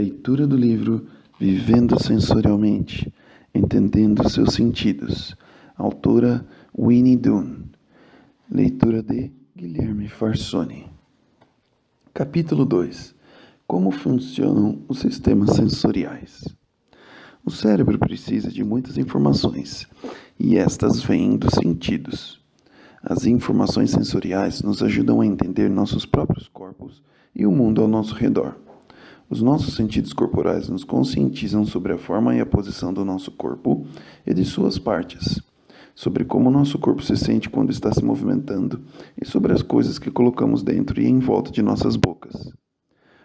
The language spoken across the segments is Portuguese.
Leitura do livro Vivendo Sensorialmente, Entendendo Seus Sentidos. Autora Winnie Dunn. Leitura de Guilherme Farsoni. Capítulo 2. Como funcionam os sistemas sensoriais? O cérebro precisa de muitas informações, e estas vêm dos sentidos. As informações sensoriais nos ajudam a entender nossos próprios corpos e o mundo ao nosso redor. Os nossos sentidos corporais nos conscientizam sobre a forma e a posição do nosso corpo e de suas partes, sobre como nosso corpo se sente quando está se movimentando e sobre as coisas que colocamos dentro e em volta de nossas bocas.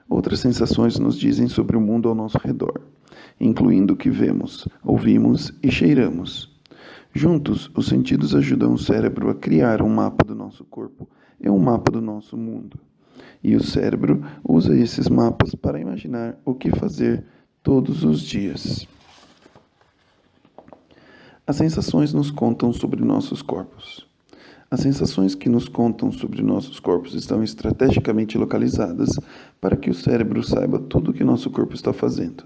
Outras sensações nos dizem sobre o mundo ao nosso redor, incluindo o que vemos, ouvimos e cheiramos. Juntos, os sentidos ajudam o cérebro a criar um mapa do nosso corpo e um mapa do nosso mundo. E o cérebro usa esses mapas para imaginar o que fazer todos os dias. As sensações nos contam sobre nossos corpos. As sensações que nos contam sobre nossos corpos estão estrategicamente localizadas para que o cérebro saiba tudo o que nosso corpo está fazendo.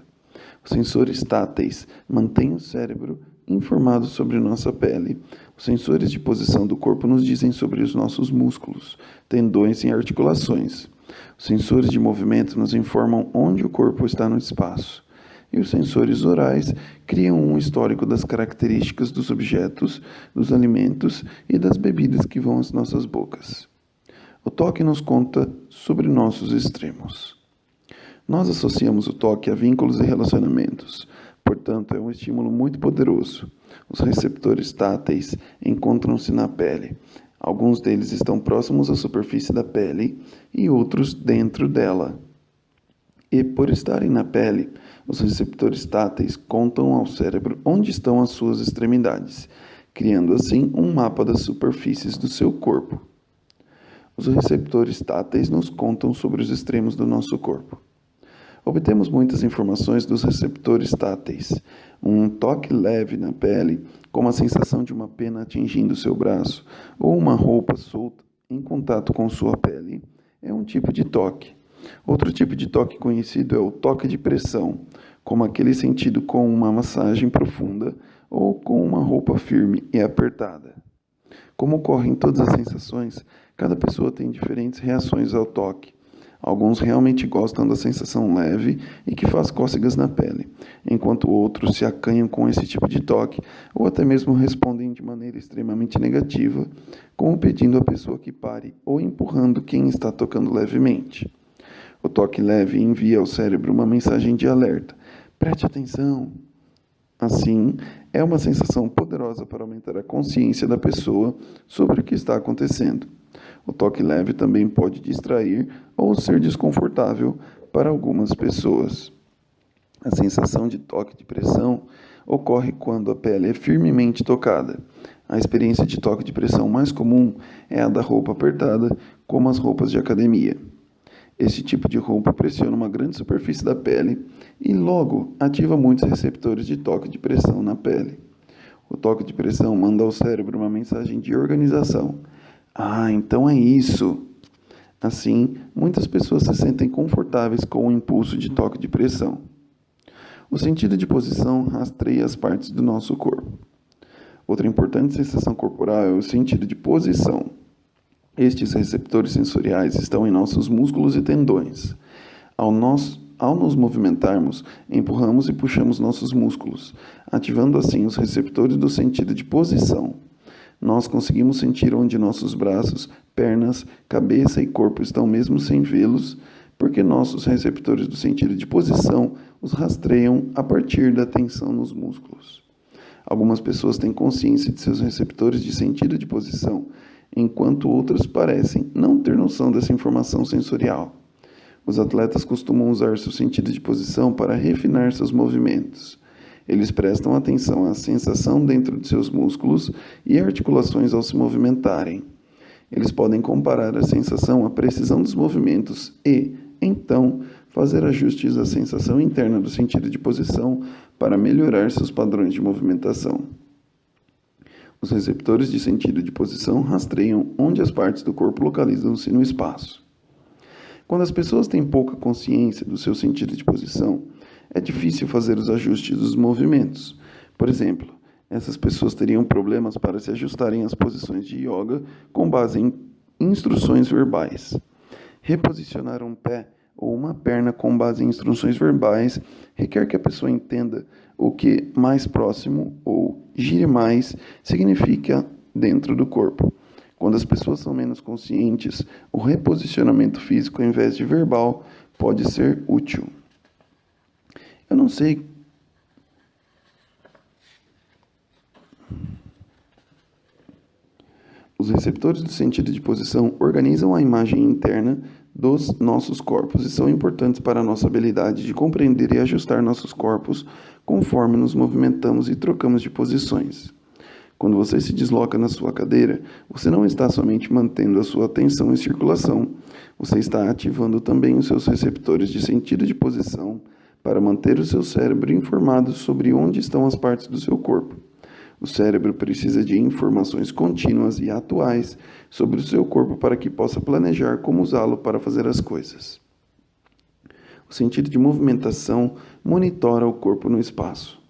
Os sensores táteis mantêm o cérebro informado sobre nossa pele. Os sensores de posição do corpo nos dizem sobre os nossos músculos, tendões e articulações. Os sensores de movimento nos informam onde o corpo está no espaço. E os sensores orais criam um histórico das características dos objetos, dos alimentos e das bebidas que vão às nossas bocas. O toque nos conta sobre nossos extremos. Nós associamos o toque a vínculos e relacionamentos. Portanto, é um estímulo muito poderoso. Os receptores táteis encontram-se na pele. Alguns deles estão próximos à superfície da pele e outros dentro dela. E, por estarem na pele, os receptores táteis contam ao cérebro onde estão as suas extremidades, criando assim um mapa das superfícies do seu corpo. Os receptores táteis nos contam sobre os extremos do nosso corpo. Obtemos muitas informações dos receptores táteis. Um toque leve na pele, como a sensação de uma pena atingindo seu braço, ou uma roupa solta em contato com sua pele, é um tipo de toque. Outro tipo de toque conhecido é o toque de pressão, como aquele sentido com uma massagem profunda ou com uma roupa firme e apertada. Como ocorre em todas as sensações, cada pessoa tem diferentes reações ao toque. Alguns realmente gostam da sensação leve e que faz cócegas na pele, enquanto outros se acanham com esse tipo de toque ou até mesmo respondem de maneira extremamente negativa, como pedindo à pessoa que pare ou empurrando quem está tocando levemente. O toque leve envia ao cérebro uma mensagem de alerta: preste atenção! Assim, é uma sensação poderosa para aumentar a consciência da pessoa sobre o que está acontecendo. O toque leve também pode distrair ou ser desconfortável para algumas pessoas. A sensação de toque de pressão ocorre quando a pele é firmemente tocada. A experiência de toque de pressão mais comum é a da roupa apertada, como as roupas de academia. Esse tipo de roupa pressiona uma grande superfície da pele e logo ativa muitos receptores de toque de pressão na pele. O toque de pressão manda ao cérebro uma mensagem de organização. Ah, então é isso! Assim, muitas pessoas se sentem confortáveis com o impulso de toque de pressão. O sentido de posição rastreia as partes do nosso corpo. Outra importante sensação corporal é o sentido de posição. Estes receptores sensoriais estão em nossos músculos e tendões. Ao nos movimentarmos, empurramos e puxamos nossos músculos, ativando assim os receptores do sentido de posição. Nós conseguimos sentir onde nossos braços, pernas, cabeça e corpo estão mesmo sem vê-los, porque nossos receptores do sentido de posição os rastreiam a partir da tensão nos músculos. Algumas pessoas têm consciência de seus receptores de sentido de posição, enquanto outras parecem não ter noção dessa informação sensorial. Os atletas costumam usar seu sentido de posição para refinar seus movimentos. Eles prestam atenção à sensação dentro de seus músculos e articulações ao se movimentarem. Eles podem comparar a sensação à precisão dos movimentos e, então, fazer ajustes à sensação interna do sentido de posição para melhorar seus padrões de movimentação. Os receptores de sentido de posição rastreiam onde as partes do corpo localizam-se no espaço. Quando as pessoas têm pouca consciência do seu sentido de posição, é difícil fazer os ajustes dos movimentos. Por exemplo, essas pessoas teriam problemas para se ajustarem às posições de yoga com base em instruções verbais. Reposicionar um pé ou uma perna com base em instruções verbais requer que a pessoa entenda o que mais próximo ou gire mais significa dentro do corpo. Quando as pessoas são menos conscientes, o reposicionamento físico, ao invés de verbal, pode ser útil. Eu não sei. Os receptores do sentido de posição organizam a imagem interna dos nossos corpos e são importantes para a nossa habilidade de compreender e ajustar nossos corpos conforme nos movimentamos e trocamos de posições. Quando você se desloca na sua cadeira, você não está somente mantendo a sua atenção em circulação, você está ativando também os seus receptores de sentido de posição para manter o seu cérebro informado sobre onde estão as partes do seu corpo. O cérebro precisa de informações contínuas e atuais sobre o seu corpo para que possa planejar como usá-lo para fazer as coisas. O sentido de movimentação monitora o corpo no espaço.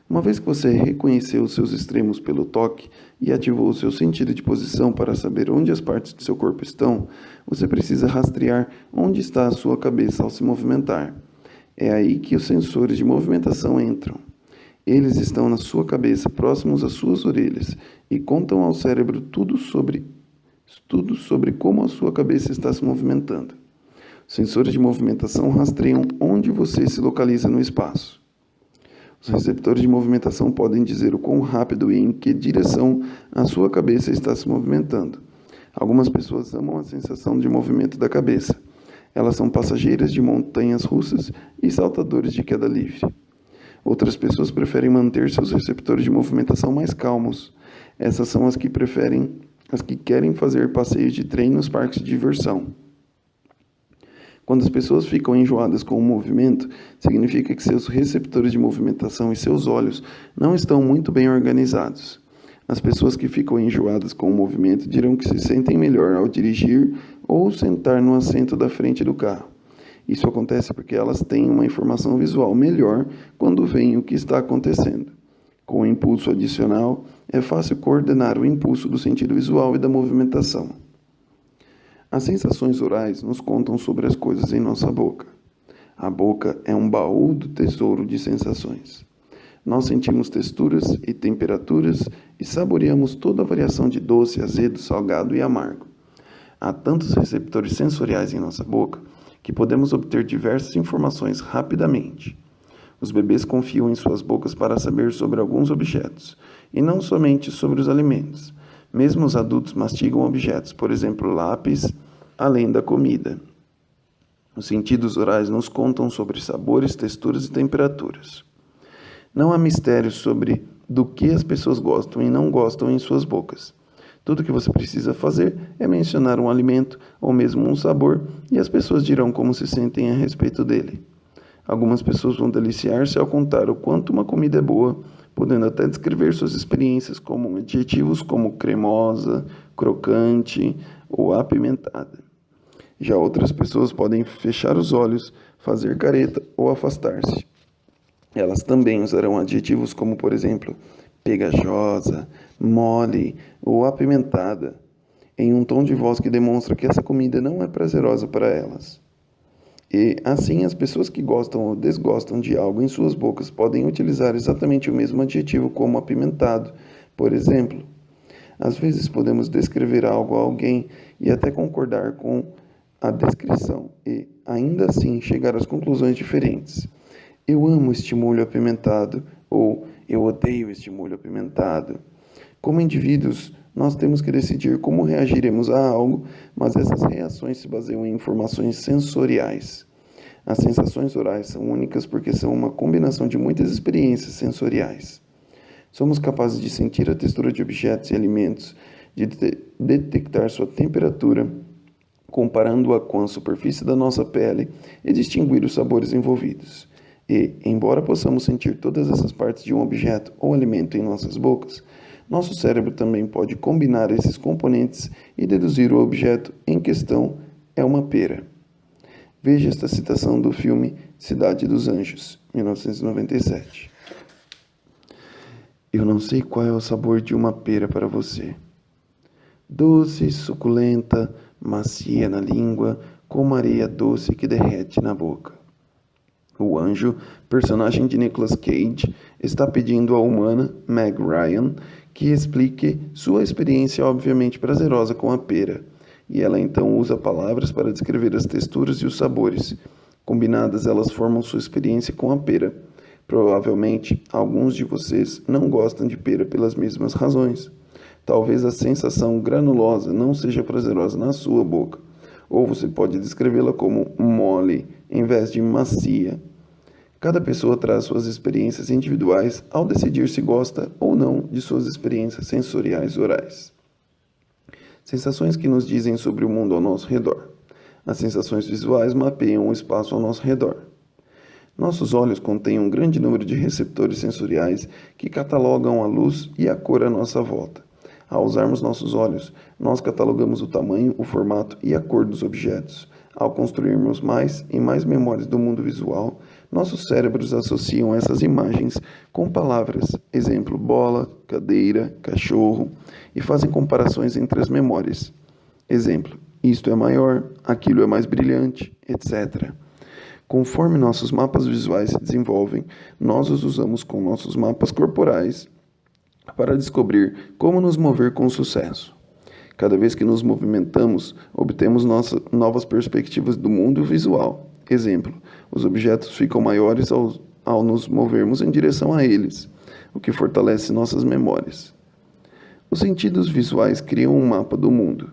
Uma vez que você reconheceu os seus extremos pelo toque e ativou o seu sentido de posição para saber onde as partes do seu corpo estão, você precisa rastrear onde está a sua cabeça ao se movimentar. É aí que os sensores de movimentação entram. Eles estão na sua cabeça, próximos às suas orelhas, e contam ao cérebro tudo sobre como a sua cabeça está se movimentando. Os sensores de movimentação rastreiam onde você se localiza no espaço. Os receptores de movimentação podem dizer o quão rápido e em que direção a sua cabeça está se movimentando. Algumas pessoas amam a sensação de movimento da cabeça. Elas são passageiras de montanhas russas e saltadores de queda livre. Outras pessoas preferem manter seus receptores de movimentação mais calmos. Essas são as que querem fazer passeios de trem nos parques de diversão. Quando as pessoas ficam enjoadas com o movimento, significa que seus receptores de movimentação e seus olhos não estão muito bem organizados. As pessoas que ficam enjoadas com o movimento dirão que se sentem melhor ao dirigir ou sentar no assento da frente do carro. Isso acontece porque elas têm uma informação visual melhor quando veem o que está acontecendo. Com o impulso adicional, é fácil coordenar o impulso do sentido visual e da movimentação. As sensações orais nos contam sobre as coisas em nossa boca. A boca é um baú do tesouro de sensações. Nós sentimos texturas e temperaturas e saboreamos toda a variação de doce, azedo, salgado e amargo. Há tantos receptores sensoriais em nossa boca que podemos obter diversas informações rapidamente. Os bebês confiam em suas bocas para saber sobre alguns objetos, e não somente sobre os alimentos. Mesmo os adultos mastigam objetos, por exemplo, lápis, além da comida. Os sentidos orais nos contam sobre sabores, texturas e temperaturas. Não há mistério sobre do que as pessoas gostam e não gostam em suas bocas. Tudo o que você precisa fazer é mencionar um alimento ou mesmo um sabor e as pessoas dirão como se sentem a respeito dele. Algumas pessoas vão deliciar-se ao contar o quanto uma comida é boa, podendo até descrever suas experiências como adjetivos como cremosa, crocante ou apimentada. Já outras pessoas podem fechar os olhos, fazer careta ou afastar-se. Elas também usarão adjetivos como, por exemplo, pegajosa, mole ou apimentada, em um tom de voz que demonstra que essa comida não é prazerosa para elas. E, assim, as pessoas que gostam ou desgostam de algo em suas bocas podem utilizar exatamente o mesmo adjetivo como apimentado, por exemplo. Às vezes podemos descrever algo a alguém e até concordar com a descrição e, ainda assim, chegar às conclusões diferentes. Eu amo este molho apimentado ou eu odeio este molho apimentado. Como indivíduos, nós temos que decidir como reagiremos a algo, mas essas reações se baseiam em informações sensoriais. As sensações orais são únicas porque são uma combinação de muitas experiências sensoriais. Somos capazes de sentir a textura de objetos e alimentos, de detectar sua temperatura, comparando-a com a superfície da nossa pele e distinguir os sabores envolvidos. E, embora possamos sentir todas essas partes de um objeto ou alimento em nossas bocas, nosso cérebro também pode combinar esses componentes e deduzir o objeto em questão é uma pera. Veja esta citação do filme Cidade dos Anjos, 1997. Eu não sei qual é o sabor de uma pera para você. Doce, suculenta, macia na língua, como areia doce que derrete na boca. O anjo, personagem de Nicolas Cage, está pedindo à humana, Meg Ryan, que explique sua experiência obviamente prazerosa com a pera, e ela então usa palavras para descrever as texturas e os sabores. Combinadas, elas formam sua experiência com a pera. Provavelmente, alguns de vocês não gostam de pera pelas mesmas razões. Talvez a sensação granulosa não seja prazerosa na sua boca, ou você pode descrevê-la como mole em vez de macia. Cada pessoa traz suas experiências individuais ao decidir se gosta ou não de suas experiências sensoriais orais. Sensações que nos dizem sobre o mundo ao nosso redor. As sensações visuais mapeiam o espaço ao nosso redor. Nossos olhos contêm um grande número de receptores sensoriais que catalogam a luz e a cor à nossa volta. Ao usarmos nossos olhos, nós catalogamos o tamanho, o formato e a cor dos objetos. Ao construirmos mais e mais memórias do mundo visual, nossos cérebros associam essas imagens com palavras, exemplo, bola, cadeira, cachorro, e fazem comparações entre as memórias. Exemplo, isto é maior, aquilo é mais brilhante, etc. Conforme nossos mapas visuais se desenvolvem, nós os usamos com nossos mapas corporais para descobrir como nos mover com sucesso. Cada vez que nos movimentamos, obtemos novas perspectivas do mundo visual. Exemplo, os objetos ficam maiores ao nos movermos em direção a eles, o que fortalece nossas memórias. Os sentidos visuais criam um mapa do mundo.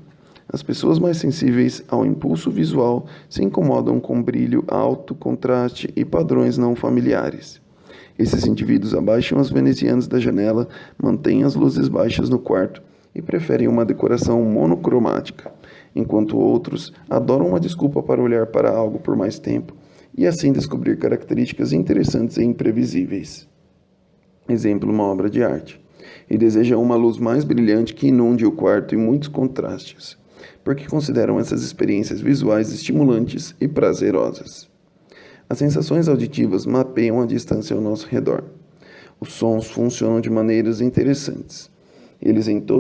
As pessoas mais sensíveis ao impulso visual se incomodam com brilho alto, contraste e padrões não familiares. Esses indivíduos abaixam as venezianas da janela, mantêm as luzes baixas no quarto e preferem uma decoração monocromática, enquanto outros adoram uma desculpa para olhar para algo por mais tempo e assim descobrir características interessantes e imprevisíveis. Exemplo, uma obra de arte. E desejam uma luz mais brilhante que inunde o quarto e muitos contrastes, porque consideram essas experiências visuais estimulantes e prazerosas. As sensações auditivas mapeiam a distância ao nosso redor. Os sons funcionam de maneiras interessantes. Eles estão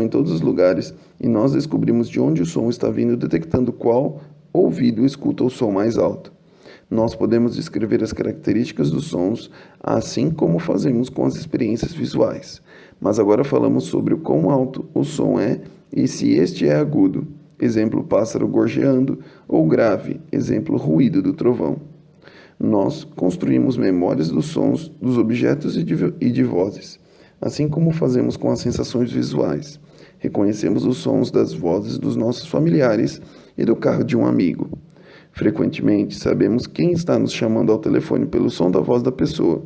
em todos os lugares e nós descobrimos de onde o som está vindo detectando qual ouvido escuta o som mais alto. Nós podemos descrever as características dos sons, assim como fazemos com as experiências visuais. Mas agora falamos sobre o quão alto o som é e se este é agudo, exemplo, pássaro gorjeando, ou grave, exemplo, ruído do trovão. Nós construímos memórias dos sons, dos objetos e de vozes, assim como fazemos com as sensações visuais. Reconhecemos os sons das vozes dos nossos familiares e do carro de um amigo. Frequentemente, sabemos quem está nos chamando ao telefone pelo som da voz da pessoa.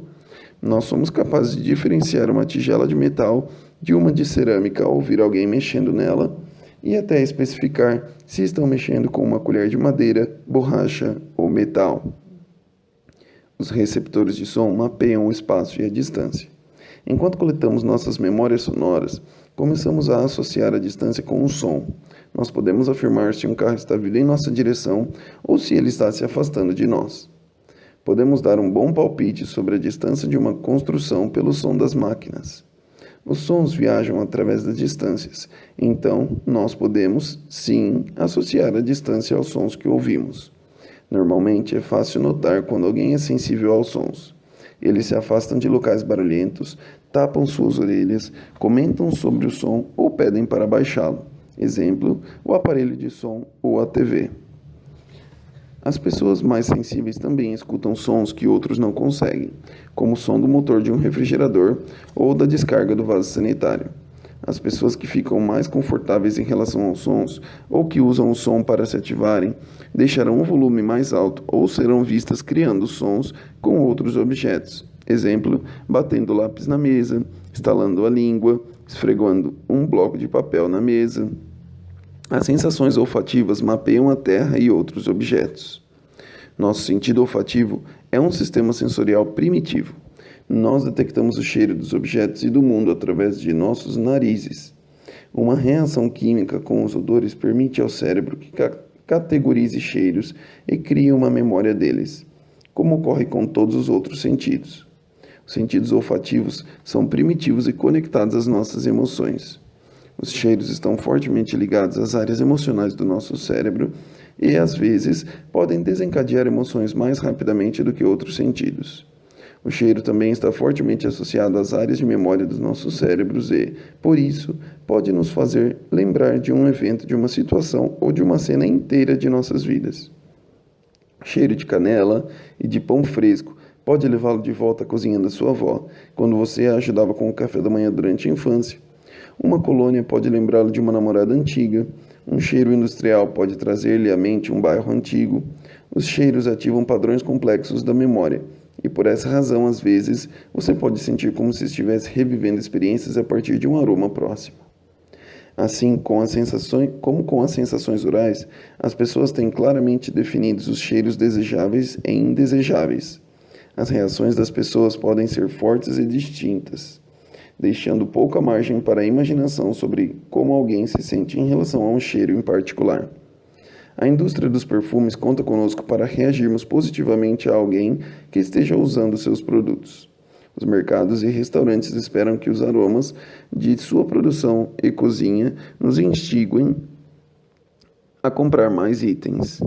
Nós somos capazes de diferenciar uma tigela de metal de uma de cerâmica ao ouvir alguém mexendo nela e até especificar se estão mexendo com uma colher de madeira, borracha ou metal. Os receptores de som mapeiam o espaço e a distância. Enquanto coletamos nossas memórias sonoras, começamos a associar a distância com o som. Nós podemos afirmar se um carro está vindo em nossa direção ou se ele está se afastando de nós. Podemos dar um bom palpite sobre a distância de uma construção pelo som das máquinas. Os sons viajam através das distâncias, então nós podemos, sim, associar a distância aos sons que ouvimos. Normalmente é fácil notar quando alguém é sensível aos sons. Eles se afastam de locais barulhentos, tapam suas orelhas, comentam sobre o som ou pedem para baixá-lo. Exemplo, o aparelho de som ou a TV. As pessoas mais sensíveis também escutam sons que outros não conseguem, como o som do motor de um refrigerador ou da descarga do vaso sanitário. As pessoas que ficam mais confortáveis em relação aos sons ou que usam o som para se ativarem, deixarão o volume mais alto ou serão vistas criando sons com outros objetos. Exemplo, batendo lápis na mesa, estalando a língua, esfregando um bloco de papel na mesa. As sensações olfativas mapeiam a terra e outros objetos. Nosso sentido olfativo é um sistema sensorial primitivo. Nós detectamos o cheiro dos objetos e do mundo através de nossos narizes. Uma reação química com os odores permite ao cérebro que categorize cheiros e crie uma memória deles, como ocorre com todos os outros sentidos. Os sentidos olfativos são primitivos e conectados às nossas emoções. Os cheiros estão fortemente ligados às áreas emocionais do nosso cérebro e, às vezes, podem desencadear emoções mais rapidamente do que outros sentidos. O cheiro também está fortemente associado às áreas de memória dos nossos cérebros e, por isso, pode nos fazer lembrar de um evento, de uma situação ou de uma cena inteira de nossas vidas. Cheiro de canela e de pão fresco pode levá-lo de volta à cozinha da sua avó, quando você a ajudava com o café da manhã durante a infância. Uma colônia pode lembrá-lo de uma namorada antiga. Um cheiro industrial pode trazer-lhe à mente um bairro antigo. Os cheiros ativam padrões complexos da memória, e por essa razão, às vezes, você pode sentir como se estivesse revivendo experiências a partir de um aroma próximo. Assim como com as sensações orais, as pessoas têm claramente definidos os cheiros desejáveis e indesejáveis. As reações das pessoas podem ser fortes e distintas, deixando pouca margem para a imaginação sobre como alguém se sente em relação a um cheiro em particular. A indústria dos perfumes conta conosco para reagirmos positivamente a alguém que esteja usando seus produtos. Os mercados e restaurantes esperam que os aromas de sua produção e cozinha nos instiguem a comprar mais itens.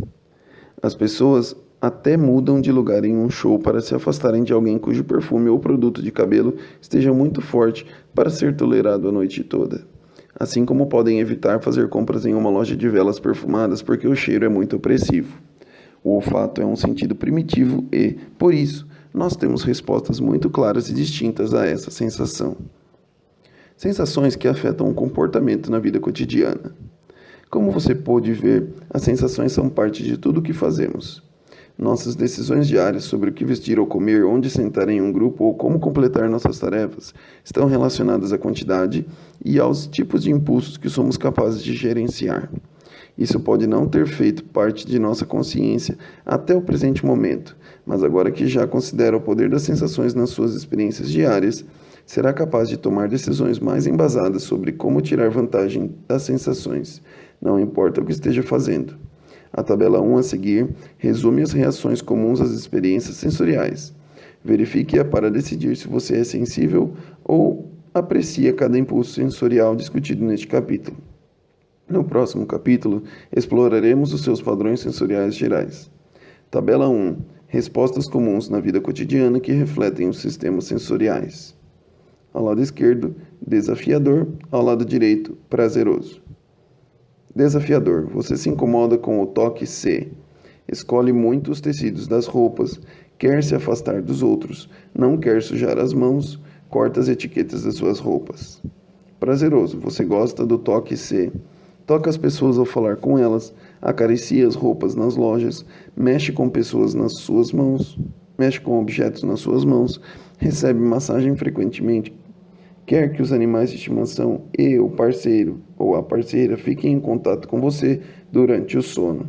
As pessoas até mudam de lugar em um show para se afastarem de alguém cujo perfume ou produto de cabelo esteja muito forte para ser tolerado a noite toda. Assim como podem evitar fazer compras em uma loja de velas perfumadas porque o cheiro é muito opressivo. O olfato é um sentido primitivo e, por isso, nós temos respostas muito claras e distintas a essa sensação. Sensações que afetam o comportamento na vida cotidiana. Como você pôde ver, as sensações são parte de tudo o que fazemos. Nossas decisões diárias sobre o que vestir ou comer, onde sentar em um grupo ou como completar nossas tarefas estão relacionadas à quantidade e aos tipos de impulsos que somos capazes de gerenciar. Isso pode não ter feito parte de nossa consciência até o presente momento, mas agora que já considera o poder das sensações nas suas experiências diárias, será capaz de tomar decisões mais embasadas sobre como tirar vantagem das sensações, não importa o que esteja fazendo. A tabela 1 a seguir resume as reações comuns às experiências sensoriais. Verifique-a para decidir se você é sensível ou aprecia cada impulso sensorial discutido neste capítulo. No próximo capítulo, exploraremos os seus padrões sensoriais gerais. Tabela 1. Respostas comuns na vida cotidiana que refletem os sistemas sensoriais. Ao lado esquerdo, desafiador. Ao lado direito, prazeroso. Desafiador. Você se incomoda com o toque C. Escolhe muito os tecidos das roupas, quer se afastar dos outros, não quer sujar as mãos, corta as etiquetas das suas roupas. Prazeroso. Você gosta do toque C. Toca as pessoas ao falar com elas, acaricia as roupas nas lojas, mexe com pessoas nas suas mãos, mexe com objetos nas suas mãos, recebe massagem frequentemente, quer que os animais de estimação e o parceiro ou a parceira fiquem em contato com você durante o sono.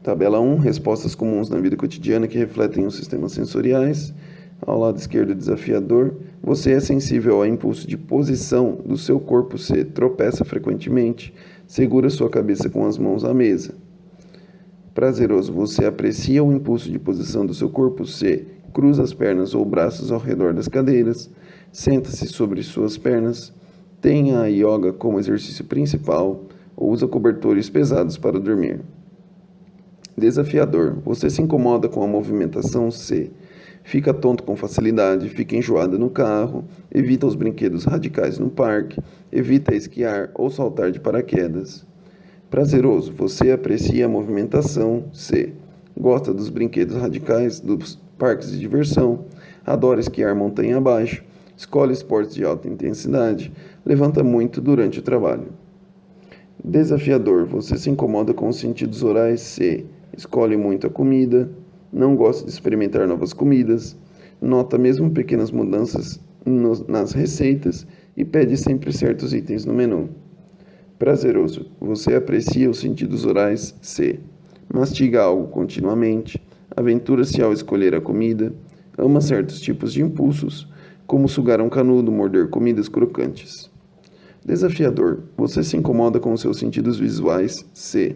Tabela 1. Respostas comuns na vida cotidiana que refletem os sistemas sensoriais. Ao lado esquerdo, desafiador. Você é sensível ao impulso de posição do seu corpo C. Tropeça frequentemente. Segura sua cabeça com as mãos à mesa. Prazeroso. Você aprecia o impulso de posição do seu corpo C. Cruza as pernas ou braços ao redor das cadeiras. Senta-se sobre suas pernas. Tem a yoga como exercício principal ou usa cobertores pesados para dormir. Desafiador. Você se incomoda com a movimentação C. Fica tonto com facilidade, fica enjoada no carro, evita os brinquedos radicais no parque, evita esquiar ou saltar de paraquedas. Prazeroso. Você aprecia a movimentação C. Gosta dos brinquedos radicais, dos parques de diversão, adora esquiar montanha abaixo, escolhe esportes de alta intensidade, levanta muito durante o trabalho. Desafiador. Você se incomoda com os sentidos orais C. Escolhe muito a comida, não gosta de experimentar novas comidas, nota mesmo pequenas mudanças nas receitas e pede sempre certos itens no menu. Prazeroso. Você aprecia os sentidos orais C. Mastiga algo continuamente, aventura-se ao escolher a comida, ama certos tipos de impulsos, como sugar um canudo, morder comidas crocantes. Desafiador. Você se incomoda com os seus sentidos visuais? C.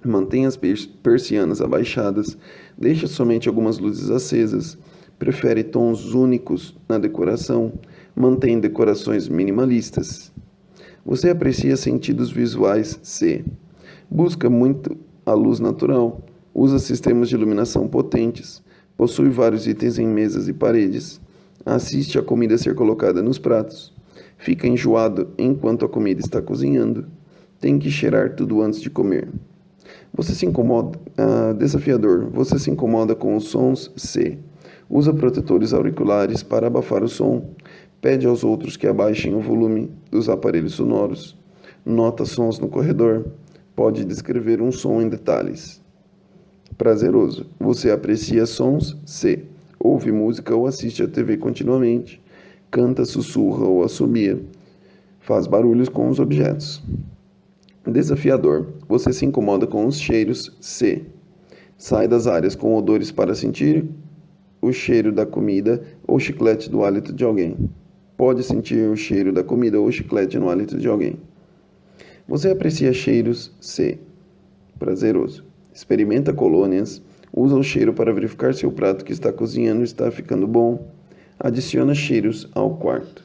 Mantém as persianas abaixadas, deixa somente algumas luzes acesas, prefere tons únicos na decoração, mantém decorações minimalistas. Você aprecia sentidos visuais? C. Busca muito a luz natural, usa sistemas de iluminação potentes, possui vários itens em mesas e paredes, assiste a comida ser colocada nos pratos, fica enjoado enquanto a comida está cozinhando, tem que cheirar tudo antes de comer. Você se incomoda, desafiador. Você se incomoda com os sons? C. Usa protetores auriculares para abafar o som. Pede aos outros que abaixem o volume dos aparelhos sonoros. Nota sons no corredor. Pode descrever um som em detalhes. Prazeroso. Você aprecia sons? C. Ouve música ou assiste a TV continuamente. Canta, sussurra ou assobia. Faz barulhos com os objetos. Desafiador. Você se incomoda com os cheiros? C. Sai das áreas com odores para sentir o cheiro da comida ou chiclete do hálito de alguém. Pode sentir o cheiro da comida ou chiclete no hálito de alguém. Você aprecia cheiros? C. Prazeroso. Experimenta colônias. Usa o cheiro para verificar se o prato que está cozinhando está ficando bom. Adiciona cheiros ao quarto.